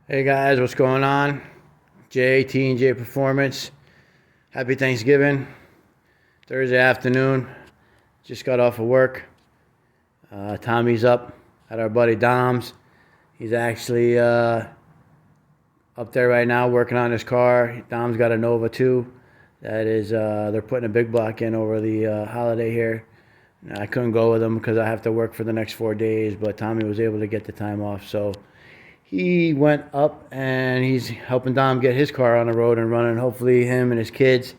Hey guys, what's going on? T&J Performance. Happy Thanksgiving. Thursday afternoon. Just got off of work. Tommy's up at our buddy Dom's. He's actually up there right now working on his car. Dom's got a Nova too. That is, they're putting a big block in over the holiday here. I couldn't go with him because I have to work for the next 4 days, but Tommy was able to get the time off, so he went up and he's helping Dom get his car on the road and running. Hopefully him and his kids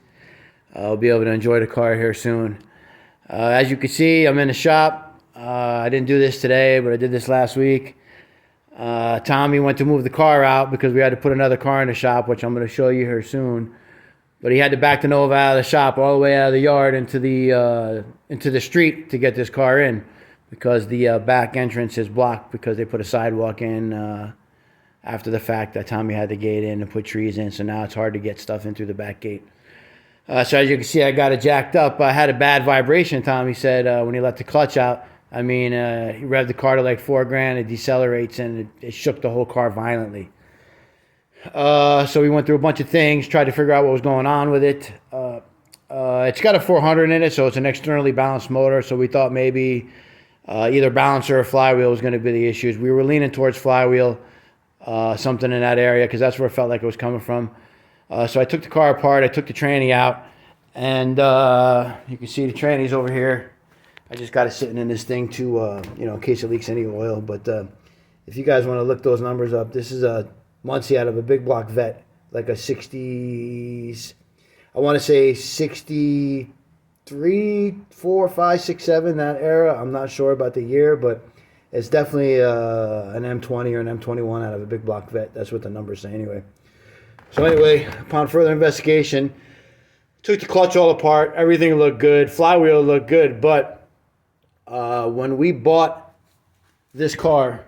will be able to enjoy the car here soon. As you can see, I'm in the shop. I didn't do this today, but I did this last week. Tommy went to move the car out because we had to put another car in the shop, which I'm going to show you here soon. But he had to back the Nova out of the shop all the way out of the yard into the street to get this car in, because the back entrance is blocked because they put a sidewalk in after the fact that Tommy had the gate in and put trees in. So now it's hard to get stuff in through the back gate. So as you can see, I got it jacked up. I had a bad vibration, Tommy said, when he let the clutch out. I mean, he revved the car to like $4,000. It decelerates and it shook the whole car violently. So we went through a bunch of things, tried to figure out what was going on with it. It's got a 400 in it, so it's an externally balanced motor. So we thought maybe either balancer or flywheel was going to be the issues. We were leaning towards flywheel, something in that area, because that's where it felt like it was coming from. So I took the car apart. I took the tranny out, and you can see the tranny's over here. I just got it sitting in this thing to, in case it leaks any oil. But if you guys want to look those numbers up, this is a Muncie out of a big block vet, like a 60s, I want to say 63, 4, 5, 6, 7, that era. I'm not sure about the year, but it's definitely an M20 or an M21 out of a big block vet. That's what the numbers say anyway. So anyway, upon further investigation, took the clutch all apart. Everything looked good. Flywheel looked good, but when we bought this car,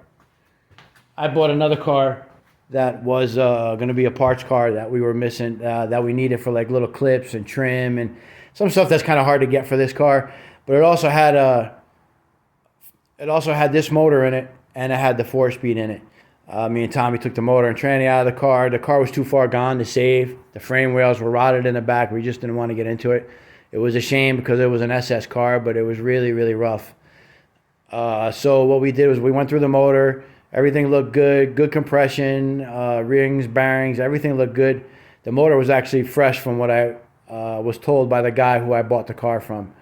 I bought another car that was going to be a parts car that we were missing, that we needed for like little clips and trim and some stuff that's kind of hard to get for this car. But it also had this motor in it, and it had the 4-speed in it. Me and Tommy took the motor and tranny out of the car. The car was too far gone to save. The frame rails were rotted in the back. We just didn't want to get into it. It was a shame because it was an SS car, but it was really, really rough. So what we did was we went through the motor. Everything looked good, good compression, rings, bearings, everything looked good. The motor was actually fresh from what I was told by the guy who I bought the car from.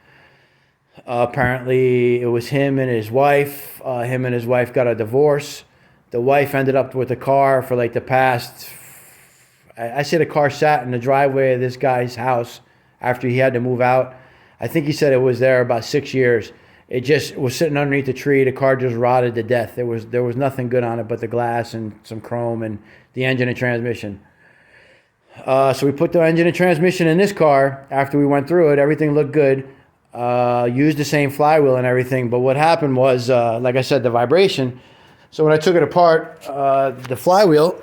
Apparently, it was him and his wife. Him and his wife got a divorce. The wife ended up with the car for like the past, I say the car sat in the driveway of this guy's house after he had to move out. I think he said it was there about 6 years. It just was sitting underneath the tree. The car just rotted to death. There was nothing good on it but the glass and some chrome and the engine and transmission. So we put the engine and transmission in this car. After we went through it, everything looked good. Used the same flywheel and everything. But what happened was, like I said, the vibration. So when I took it apart, the flywheel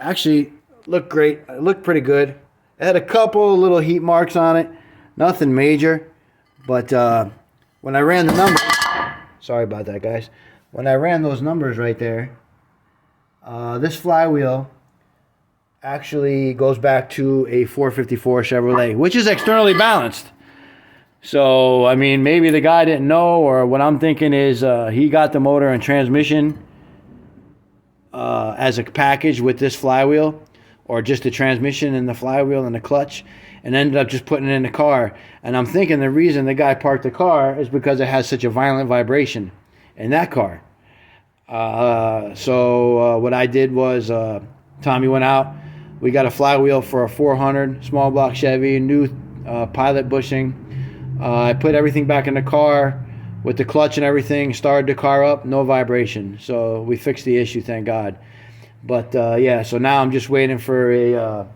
actually looked great. It looked pretty good. It had a couple little heat marks on it. Nothing major. But when I ran the numbers, sorry about that, guys. When I ran those numbers right there, this flywheel actually goes back to a 454 Chevrolet, which is externally balanced. So, I mean, maybe the guy didn't know, or what I'm thinking is he got the motor and transmission as a package with this flywheel, or just the transmission and the flywheel and the clutch, and ended up just putting it in the car. And I'm thinking the reason the guy parked the car is because it has such a violent vibration in that car. So what I did was, Tommy went out. We got a flywheel for a 400 small block Chevy, new pilot bushing. I put everything back in the car with the clutch and everything, started the car up, no vibration. So we fixed the issue, thank God. But yeah, so now I'm just waiting for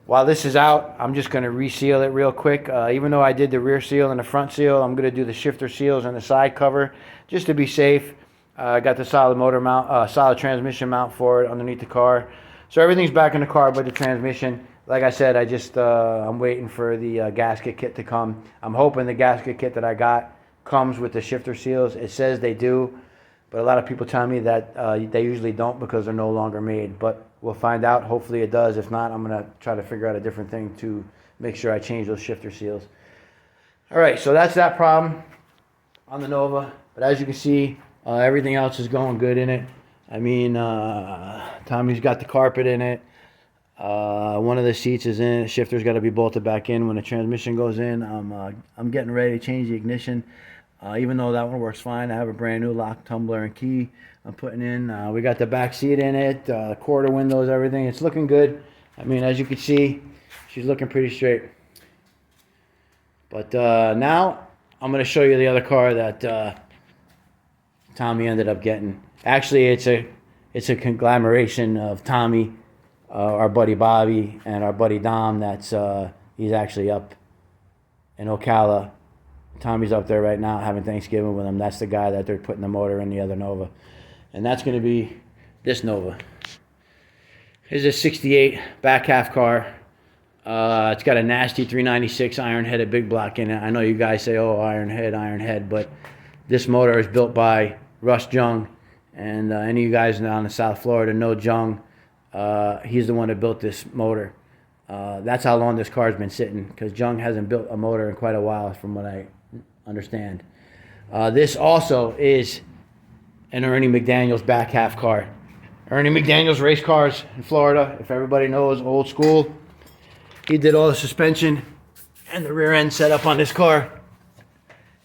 while this is out, I'm just going to reseal it real quick. Even though I did the rear seal and the front seal, I'm going to do the shifter seals and the side cover just to be safe. I got the solid motor mount, solid transmission mount for it underneath the car. So everything's back in the car but the transmission. Like I said, I'm waiting for the gasket kit to come. I'm hoping the gasket kit that I got comes with the shifter seals. It says they do. But a lot of people tell me that they usually don't because they're no longer made. But we'll find out. Hopefully it does. If not, I'm going to try to figure out a different thing to make sure I change those shifter seals. All right, so that's that problem on the Nova. But as you can see, everything else is going good in it. I mean, Tommy's got the carpet in it. One of the seats is in it. Shifter's got to be bolted back in when the transmission goes in. I'm getting ready to change the ignition. Even though that one works fine, I have a brand new lock, tumbler, and key I'm putting in. We got the back seat in it, quarter windows, everything. It's looking good. I mean, as you can see, she's looking pretty straight. But now I'm going to show you the other car that Tommy ended up getting. Actually, it's a conglomeration of Tommy, our buddy Bobby, and our buddy Dom. He's actually up in Ocala. Tommy's up there right now having Thanksgiving with him. That's the guy that they're putting the motor in the other Nova. And that's going to be this Nova. Here's a 68 back half car. It's got a nasty 396 iron-headed big block in it. I know you guys say, oh, iron head, but this motor is built by Russ Jung. And any of you guys down in South Florida know Jung. He's the one that built this motor. That's how long this car's been sitting, because Jung hasn't built a motor in quite a while from what I understand. This also is an Ernie McDaniel's back half car. Ernie McDaniel's race cars in Florida, if everybody knows, old school. He did all the suspension and the rear end setup on this car.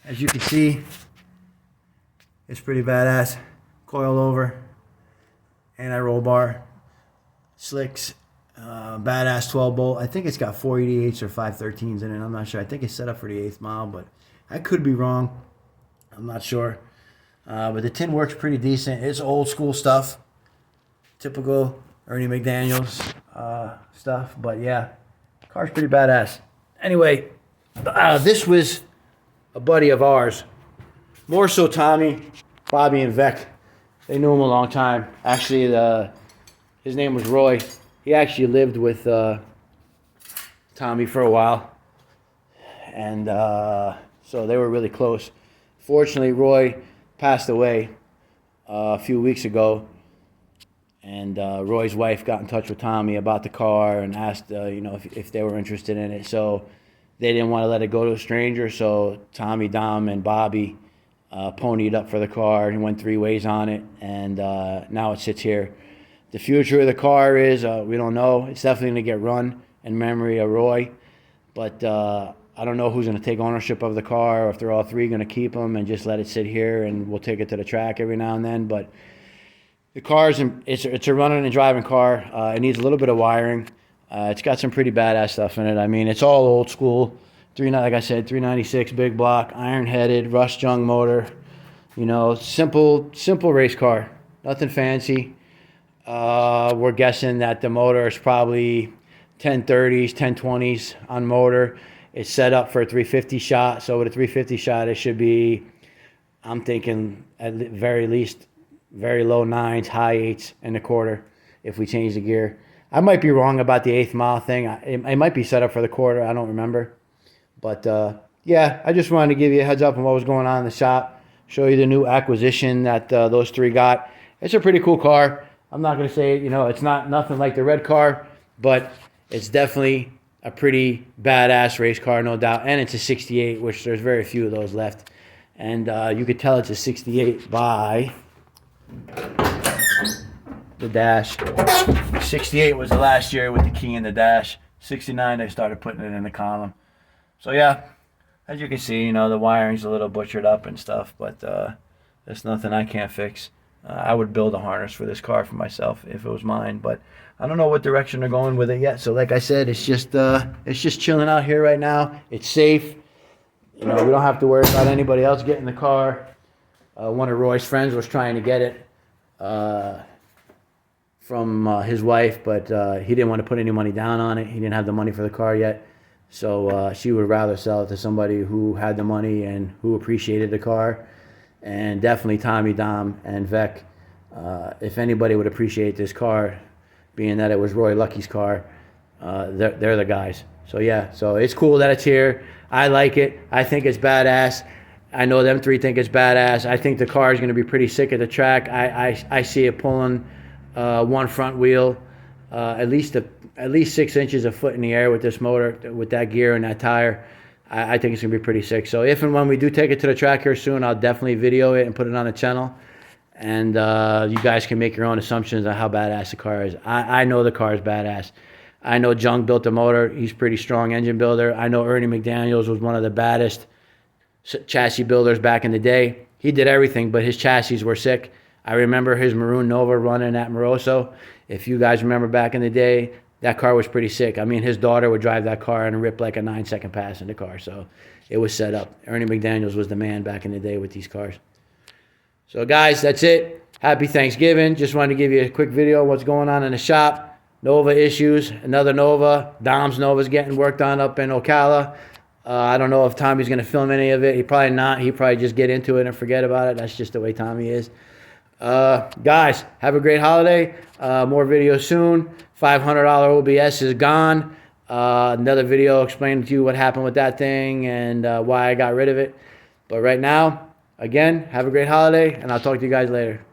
As you can see, it's pretty badass. Coil over, anti-roll bar, slicks, badass 12 bolt. I think it's got 488s or 513s in it. I'm not sure. I think it's set up for the 8th mile, but I could be wrong. I'm not sure. But the tin works pretty decent. It's old school stuff. Typical Ernie McDaniel's stuff. But yeah, car's pretty badass. Anyway, this was a buddy of ours. More so Tommy, Bobby, and Vec. They knew him a long time. Actually, his name was Roy. He actually lived with Tommy for a while. And so they were really close. Fortunately, Roy passed away a few weeks ago. And Roy's wife got in touch with Tommy about the car and asked, if they were interested in it. So they didn't want to let it go to a stranger. So Tommy, Dom, and Bobby ponied up for the car and went 3 ways on it. And now it sits here. The future of the car is, we don't know. It's definitely going to get run in memory of Roy. But I don't know who's going to take ownership of the car, or if they're all three going to keep them and just let it sit here and we'll take it to the track every now and then. But the car's, it's a running and driving car. It needs a little bit of wiring. It's got some pretty badass stuff in it. I mean, it's all old school. Like I said, 396 big block, iron-headed, Russ Jung motor. Simple race car. Nothing fancy. We're guessing that the motor is probably 1030s, 1020s on motor. It's set up for a 350 shot. So with a 350 shot, it should be, I'm thinking, at very least, very low 9s, high 8s and a quarter if we change the gear. I might be wrong about the 8th mile thing. It might be set up for the quarter. I don't remember. But, yeah, I just wanted to give you a heads up on what was going on in the shop. Show you the new acquisition that those three got. It's a pretty cool car. I'm not going to say, it's nothing like the red car, but it's definitely a pretty badass race car, no doubt. And it's a 68, which there's very few of those left. And you could tell it's a 68 by the dash. 68 was the last year with the key in the dash. 69, they started putting it in the column. So, yeah, as you can see, the wiring's a little butchered up and stuff, but there's nothing I can't fix. I would build a harness for this car for myself if it was mine, but I don't know what direction they're going with it yet. So like I said, it's just chilling out here right now. It's safe. We don't have to worry about anybody else getting the car. One of Roy's friends was trying to get it from his wife, but he didn't want to put any money down on it. He didn't have the money for the car yet. So she would rather sell it to somebody who had the money and who appreciated the car. And definitely Tommy, Dom, and Vec. If anybody would appreciate this car, being that it was Roy Lucky's car, they're the guys. So yeah, so it's cool that it's here. I like it. I think it's badass. I know them three think it's badass. I think the car is going to be pretty sick at the track. I see it pulling one front wheel at least 6 inches a foot in the air with this motor, with that gear and that tire. I think it's going to be pretty sick. So if and when we do take it to the track here soon, I'll definitely video it and put it on the channel. And you guys can make your own assumptions on how badass the car is. I know the car is badass. I know Jung built the motor. He's a pretty strong engine builder. I know Ernie McDaniels was one of the baddest chassis builders back in the day. He did everything, but his chassis were sick. I remember his maroon Nova running at Moroso. If you guys remember back in the day, that car was pretty sick. I mean, his daughter would drive that car and rip like a 9-second pass in the car. So it was set up. Ernie McDaniels was the man back in the day with these cars. So guys, that's it. Happy Thanksgiving. Just wanted to give you a quick video of what's going on in the shop. Nova issues, another Nova. Dom's Nova's getting worked on up in Ocala. I don't know if Tommy's going to film any of it. He probably not. He probably just get into it and forget about it. That's just the way Tommy is. Guys, have a great holiday. More videos soon. $500 OBS is gone. Another video explaining to you what happened with that thing and why I got rid of it. But right now, again, have a great holiday, and I'll talk to you guys later.